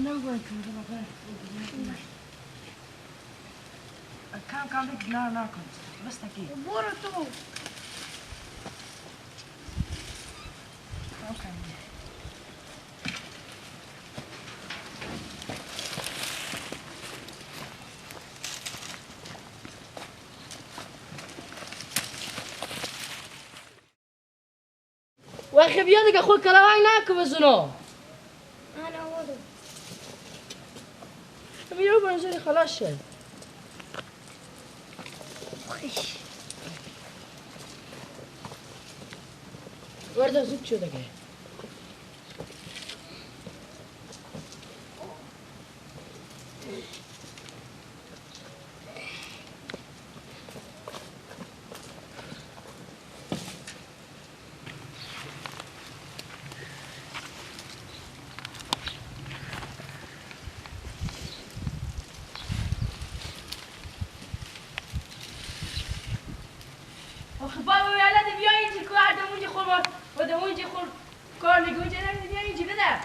نگوید کم کم دیگه نه نکن بس تکی برو تو وقتی بیا دیگه خود کلاهنگ نکن بزنو انا ودو بیا بنزلی خلاص شد خوش ورده زود شد دیگه بابا ولد بیا اینجا کار دمونجا خور و دمونجا خور کار میگونجا بیا اینجا بده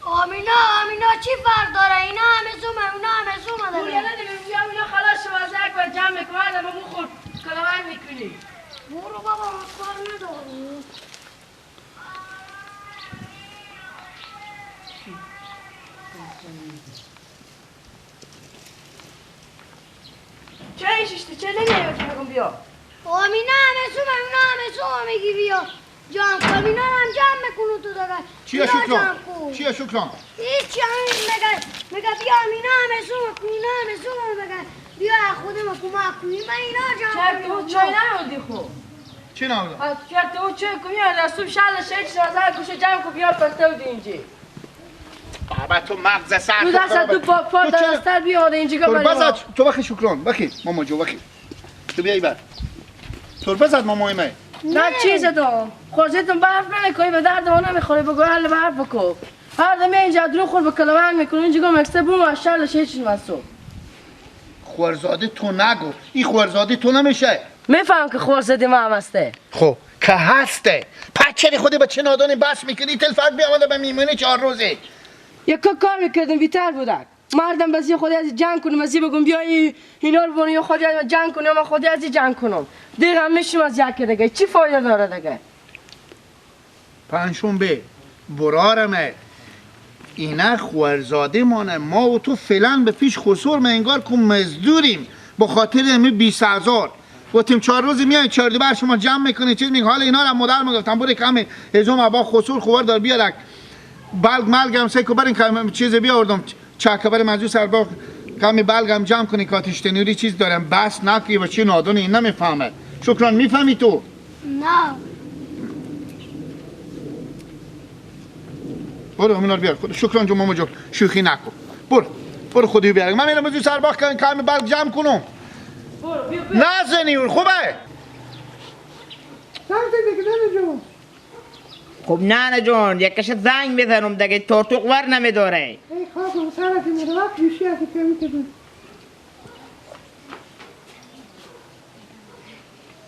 آمینا چی فرق داره؟ اینا همه زومه اونا همه زومه داره ولد بیا اینا خلاص شوازک و جمع میکنه و مو خور کلاهنگ میکنی برو بابا ما کار نداریم چه ایشیشتی چه نمیایی که بگم بیا آمینا همه زومه اونا همه زومه میگی بیا جمع کن اینا هم جمع میکنو تو داره چیه شکران؟ چیه شکران؟ هیچی همین مگه بیا اینا همه زومه کن اینا همه زومه مگه بیا خودم کمک کنیم من اینا جمع چرت او چای نمودی خوب چی نبودم؟ چرت او چای کنی یا رسوب شل شیچ نظر گوشه جمع کن بیا پسته بودی اینجا بابا تو مغز سر تو دست تو پا دستر بیاده اینجا تربه تو بخی شکران بخی ماما جو بخی تو بیایی بر تربه زد مامای من نه چیزتون خورزیتون برف نمیکنی به درد ما نمیخوری بگو حل برف بکن هر دمی اینجا درو خور به کلاهنگ میکنی اینجا گم اکسته بوم و شل شیچ مسو خورزاده تو نگو این خورزاده تو نمیشه میفهم که خورزادی ما هم هسته خب که هسته پچری خودی با چه نادانی بس میکنی تلفاق بیامده به میمونه 4 روزه یک کار میکردم بیتر بودک مردم بسی خودی از جنگ کنم بسی بگم بیا اینا رو بونی خودی از جنگ کنم و خودی از جنگ کنم دیگه هم میشیم از یکی دیگه چی فایده داره دیگه پنجشنبه برارمه اینا خورزاده مانه ما و تو فعلا به پیش خسور انگار که مزدوریم با خاطر امی 20,000 گفتیم 4 روز میای 4 بر شما جمع میکنی چیز میگه حالا اینا رو مدر میگفتم برای کمی هزوم ابا خسور خوبر دار بیارک بلگم سیکو برین کمی چیز بیاوردم چاکبر منجو سر با کمی بلگم جمع کنی کاتش تنوری چیز دارم بس نکی و چی نادون این نمیفهمه شکران میفهمی تو نه برو همینا رو بیار شکران جو ماما جو شوخی نکن برو خودی بیار من میرم منجو سر با کمی بلگ جمع کنم نزنی اون خوبه خب نه جون یکش زنگ بزنم دیگه تورتوق ور نمیداره ای خواهم سرت میره وقت بیشی از که میتونم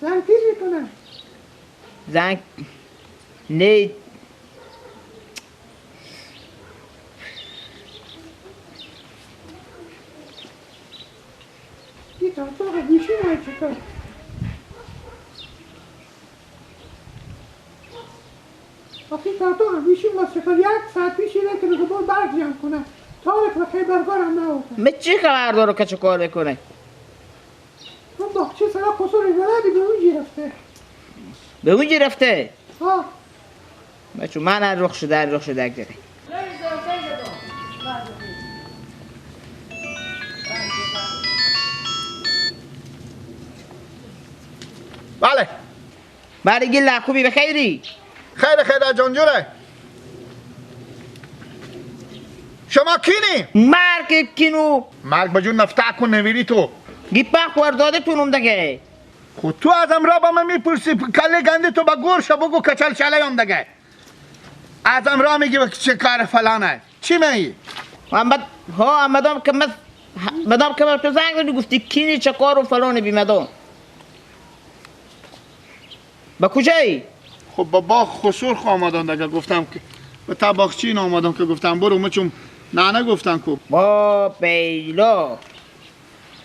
زنگ کی میکنه زنگ نه یه تاتوق بیشی مای چکار وقتی تاتوق بیشی ما چکار 1 ساعت پیشی که بگو برو برگ جمع کنه تارک و خیبرگارم نهوکن من چی خبر دارو که چه کار بکنه اون باخچه سرا خسور ولدی به اونجی رفته به اونجی رفته ها بچه من رخ شده دیگه بله برای گل خوبی بخیری خیر جانجوره شما کینی؟ مرگ کینو مرگ بجون نفته کن نویری تو گیپا خورداده تونم دیگه خود تو ازم را با من میپرسی کله گنده تو با گورشا بگو کچل چله هم دیگه ازم را میگی چه کار فلانه چی میگی؟ مدام که تو زنگ دادی گفتی کینی چه کار و فلانه بی مدام با کجایی؟ خب با باغ خسور آمدن دیگه گفتم که به تباخچین آمدم که گفتم برو چون نه گفتن کو با بیلا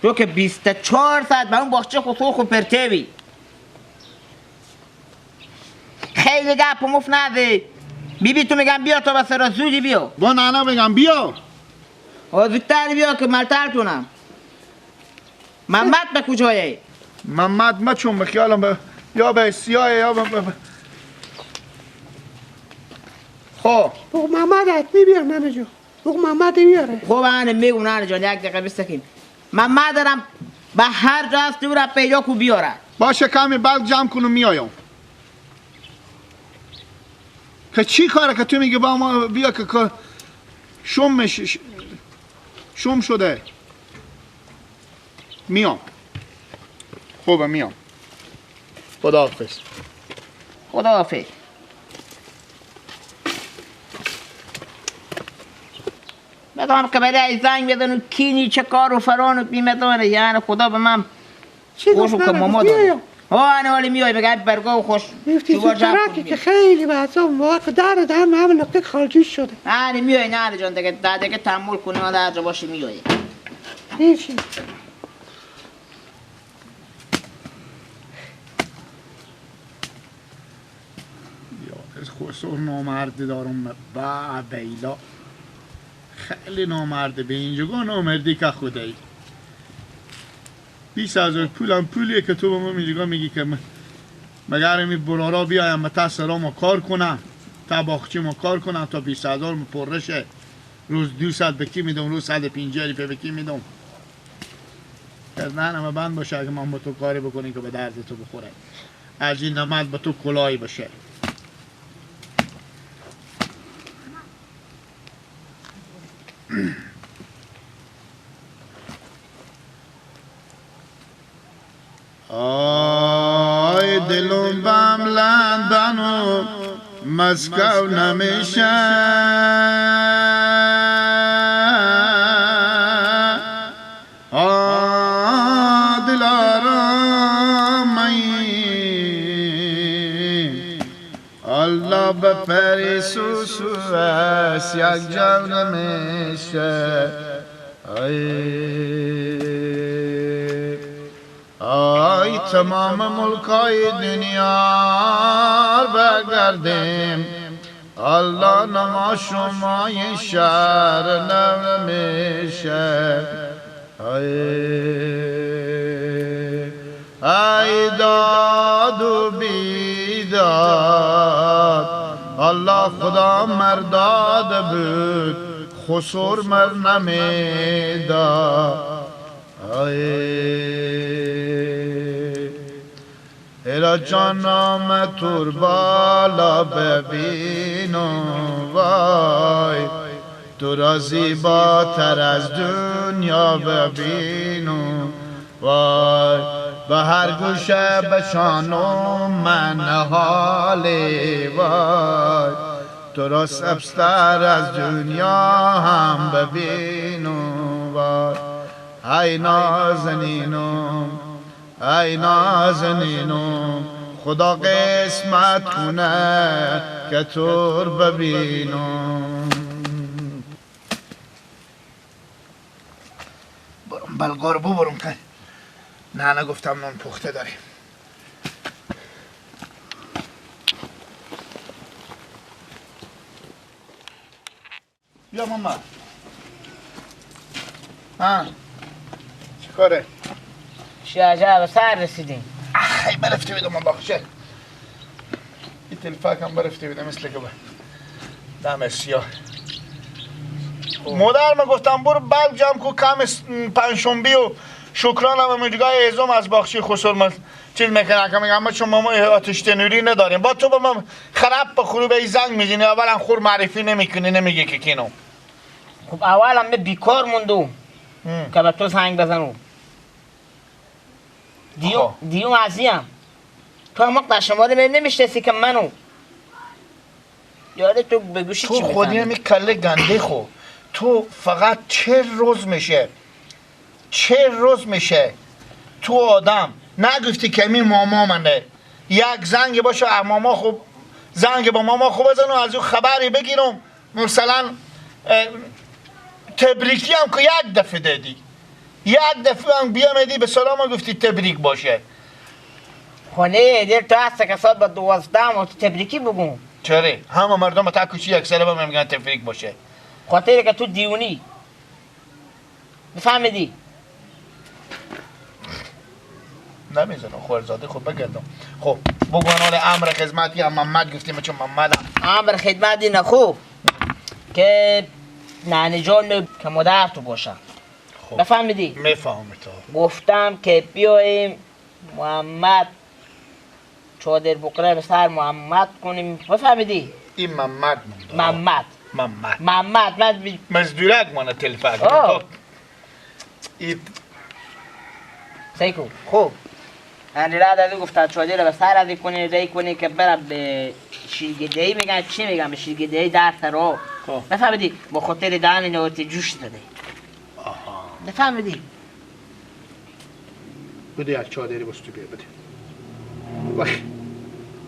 تو که 24 ساعت به اون باغچه خسرو خود پرتوی خیلی گپ و مف نده بیبی تو میگم بیا تا بس را زودی بیا با نه بگم بیا زودتر بیا که ملتر کنم محمد به کجایه؟ محمد ما چون بخیالم یا به سیاه یا به خب بگو محمد حتمی بیار ننه جو بگو محمد بیاره خوب هنه میگم نانه جان یک دقیقه بستکیم محمد دارم به هر جا هستی او را پیدا کو بیاره باشه کمی بلک جمع کنم میایم که چی کاره که تو میگه با ما بیا که شم شده میام خوبه میام خداحافظ خداحافظ بدم که برای زنگ بدن و کینی چه کار و فران و بیمه داره یعنی خدا به من چی خوش گفت و که ننه ماما گفت داره بیایم آنه والی میای بگه برگاه و خوش میفتی شما جمع سوترکی کن که خیلی بعضا موقع که در همه نقطه خارجی شده نه میای نه جان دیگه تحمل کنی و در جا باشی میای هیچی خسرو نامرد دارم با بیلا خیلی نامرده به اینجا نامردی که خدایی 20,000 پولم پولیه که تو به ما اینجا میگی که مگر می برارا بیایم ما تا سرام کار کنم تا باخچی ما کار کنم تا 20,000 پرشه روز 200 به کی میدم روز 150 به کی میدم از نه همه بند باشه اگه من با تو کاری بکنی که به درد تو بخوره از این نمد با تو کلاهی باشه آی دلم بم لندن و مسکو نمیشه دلارم الله به پری سوسو است یک جو نمیشه آی تمام ملکای دنیا بگردیم الله نما شمای شهر نمیشه ای داد و بیداد الله خدا مرداد بود خسور مر نمیداد ایلا جانم تور بالا ببینو وای تو را زیباتر از دنیا ببینو وای به هر گوشه بشانو من حالی وای تو را سبزتر از دنیا هم ببینو وای ای نازنینم ای نازنینم خدا قسمت کنه که تور ببینم برم بلگار ببرم که نه گفتم نان پخته داریم بیا ماما چی کاره؟ چه عجب سر رسیدیم ای برفته بیدم من باخشه این تلفاک هم برفته بیدم مثل که دم سیاه مادر گفتم برو بلک جمع کو کم پنجشنبه و شکران هم میگه ازم از باخچه خسرو چیز میکنه که میگم چون ما آتش تنوری نداریم با تو با ما خراب به خروب ای زنگ میزنی اولا خور معرفی نمیکنی نمیگه که کینو خب اول هم بیکار موندو که به تو زنگ بزنم دیو عزیم تو هم در شماره من نمیشنسی که منو یاده تو بگوشی چی تو خودی همی کله گنده خو تو فقط 40 روز میشه تو آدم نگفتی که می ماما منه یک زنگ باشه ماما خوب زنگ با ماما خوب بزنم از او خبری بگیرم مثلا تبریکی هم که یک دفعه دادی، یک دفعه هم بیامدی به سلام گفتی تبریک باشه. خونه دیر تو هست که سال با 12 و تبریکی بگم. چرا؟ همه مردم تا کشی یک ساله با میگن تبریک باشه. خاطر که تو دیونی بفهمیدی؟ نمیزنم خوارزاده خود بگردم. خب بگو حال امر خدمتی هم محمد گفتیم چون محمدم. امر خدمتی نخوب که نانی جان که مادر تو باشم. خب بفهمیدی؟ میفهمم تو. گفتم که بیاییم محمد چادر بقره به سر محمد کنیم. بفهمیدی؟ این محمد مونده. محمد من مزدورک مانه تلفاق. آه. این سیکو خوب یعنی را دادی گفتن چادر به سر ازی کنی ری کنی که برم به شیرگدهی میگن چی میگن به شیرگدهی در سرا. بفهمیدی؟ با خاطر دهن نوتی جوش داده. بفهمیدی؟ بده یک چادری بس تو بیا بده. باش.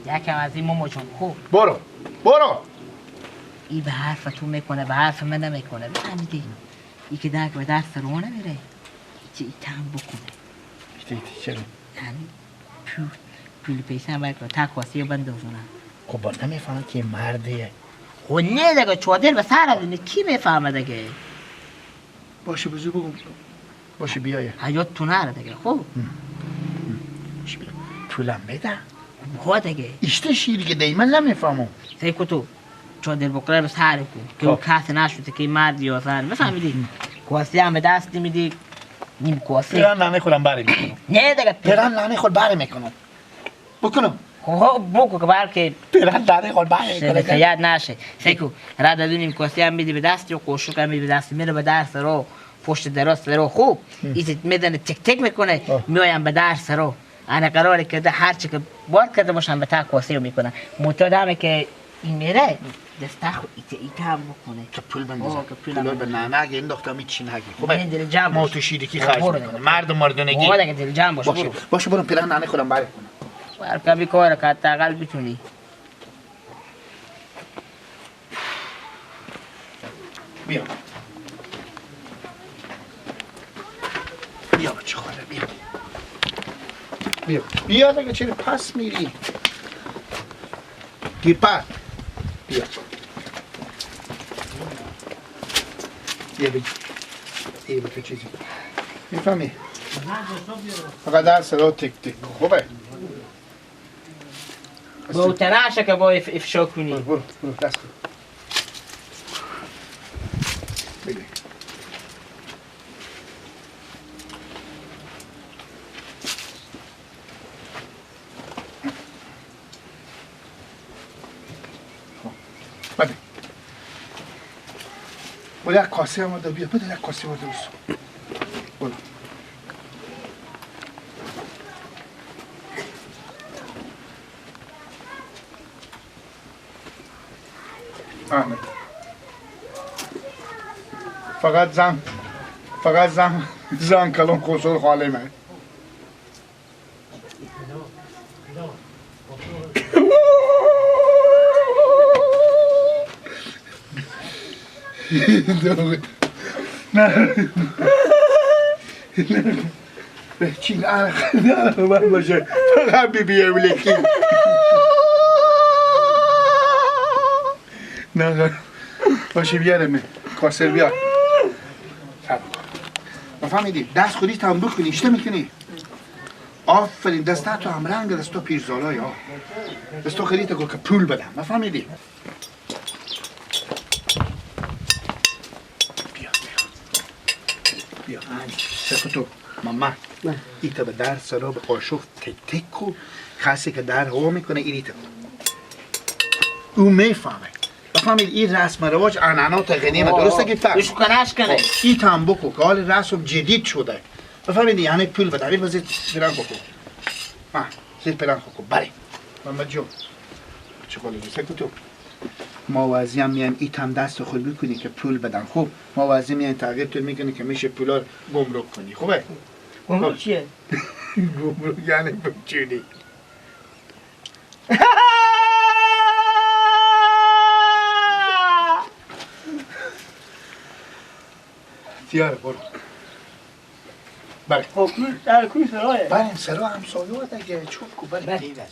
یکم از این ماما جون خوب. برو. ای به حرف تو میکنه به حرف من نمیکنه. بفهمیدی؟ ای که درک به درس رو نمیره. چه ای تم بکنه. چرا؟ یعنی پول پیسه هم باید تک واسی رو بندازونم. خب با نمیفهمم که مرده. خب نه دیگه چادر به سر ازینه کی میفهمه دیگه؟ باشه بزو بگم. باشه بیایه. حیات تو نره دیگه خوب. باشه بیا. پولم بده. خب دیگه. اشته شیری که دیگه من نمیفهمم. سیکو تو چادر بقره به سر کو که اون کسی نشده که مردی یا زن. بفهمیدی؟ کواسی هم به دست میدی نیم کواسی. پیران نانه خودم باری میکنم. نه دیگه پیران نانه خود باری میکنم. بکنم. خب بگو که بلکه پیران نانه خود باری میکنم. یاد نشه. سیکو را دادونیم کواسی هم میدی به دست و قوشک هم میدی به دست میره به درس رو پشت دراست رو خوب ایزت میدنه تک تک میکنه میایم به درس رو انا قراره که هر چی که بار کرده باشم به تا کواسی رو میکنه معتادمه که این میره دسته خو ایت هم بکنه که پول بندازم. پول به نانه اگه این دختر چی نگی. خوبه دل جمع ما تو شیرکی خرج میکنه. مردونگی. ما دیگه دل جمع باشه. باشه برو پیران نانه خودم باری کنم. هر کبی کار که حداقل بتونی. بیا بچه خاله بیا دیگه چرا پس میری؟ گیر پس بیا بگی ای بکن چیزی میفهمی؟ فقط درس رو تک تک خوبه؟ با او تناشه که با افشا کنی. برو دست کن بگی بده یک کاسه آمده بیا بده یک کاسه آمده بسو برو احمد فقط زن کلام خسور خاله من نه چی نه باشه فقط بیبیه ولیکی نه باشه بیارم کاسر بیار فهمیدی دست خودی تام بکنی اشته میکنی آفرین دسته تو هم رنگ دست تو پیرزالای ها دست تو خیلی تا گل که پول بدم فهمیدی بیا سکو تو ماما ایتا به در سرا به قاشق تک تک کو خاصی که در هوا میکنه ایتا او میفهمه بفهمید این رسم رواج عنعنات قدیمه درسته که فهم بشو کنش کنه این هم بکو که حال رسم جدید شده بفهمید یعنی پول بده بیر بزید پلان بکو زید پلان بکو بله محمد جو چه قوله جو سکو تو ما وضعی هم میایم ایت هم دست خود بکنی که پول بدن خوب ما وضعی میایم تغییر طور میکنی که میشه پولا گمرک کنی خوبه؟ گمرک چیه؟ گمرک یعنی بچونی بیار برو. بله. حکومت در کوی سرایه. بله سرا همسایه دیگه چوب کو بله. بله.